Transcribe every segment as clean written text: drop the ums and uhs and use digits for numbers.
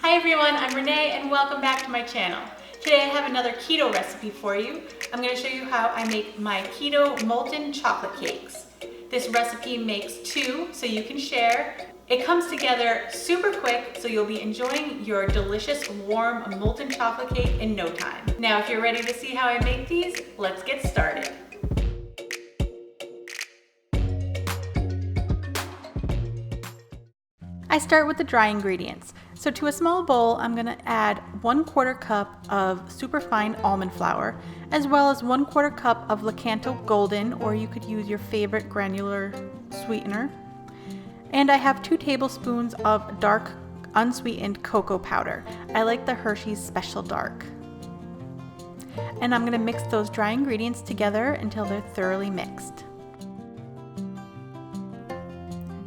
Hi everyone, I'm Renee and welcome back to my channel. Today I have another keto recipe for you. I'm going to show you how I make my KETO Molten Chocolate Cakes. This recipe makes two so you can share. It comes together super quick so you'll be enjoying your delicious warm molten chocolate cake in no time. Now if you're ready to see how I make these, let's get started. I start with the dry ingredients. So to a small bowl, I'm gonna add 1/4 cup of superfine almond flour, as well as 1/4 cup of Lakanto Golden, or you could use your favorite granular sweetener. And I have 2 tablespoons of dark unsweetened cocoa powder. I like the Hershey's Special Dark. And I'm gonna mix those dry ingredients together until they're thoroughly mixed.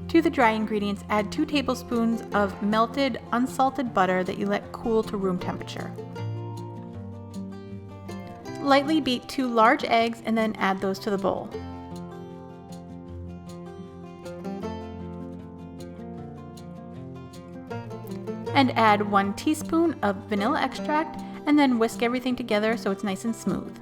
To the dry ingredients, add 2 tablespoons of melted unsalted butter that you let cool to room temperature. Lightly beat 2 large eggs and then add those to the bowl. And add 1 teaspoon of vanilla extract and then whisk everything together so it's nice and smooth.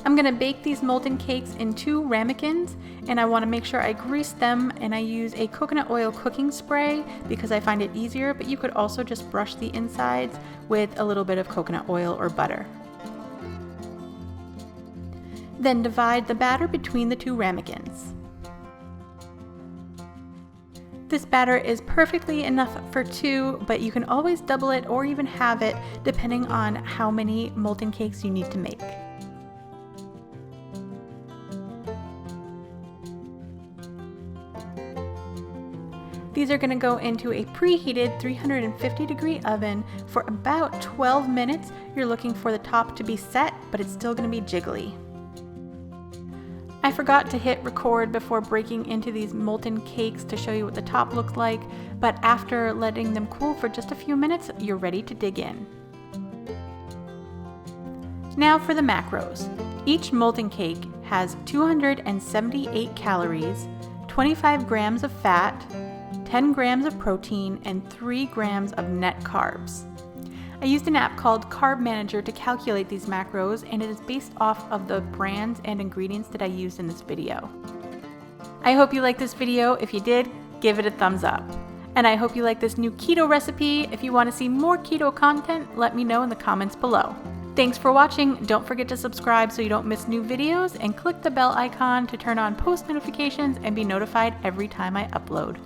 I'm gonna bake these molten cakes in 2 ramekins, and I wanna make sure I grease them, and I use a coconut oil cooking spray because I find it easier, but you could also just brush the insides with a little bit of coconut oil or butter. Then divide the batter between the 2 ramekins. This batter is perfectly enough for 2, but you can always double it or even halve it depending on how many molten cakes you need to make. These are going to go into a preheated 350-degree oven for about 12 minutes. You're looking for the top to be set, but it's still going to be jiggly. I forgot to hit record before breaking into these molten cakes to show you what the top looks like, but after letting them cool for just a few minutes, you're ready to dig in. Now for the macros. Each molten cake has 278 calories, 25 grams of fat, 10 grams of protein, and 3 grams of net carbs. I used an app called Carb Manager to calculate these macros, and it is based off of the brands and ingredients that I used in this video. I hope you liked this video. If you did, give it a thumbs up. And I hope you like this new keto recipe. If you want to see more keto content, let me know in the comments below. Thanks for watching. Don't forget to subscribe so you don't miss new videos, and click the bell icon to turn on post notifications and be notified every time I upload.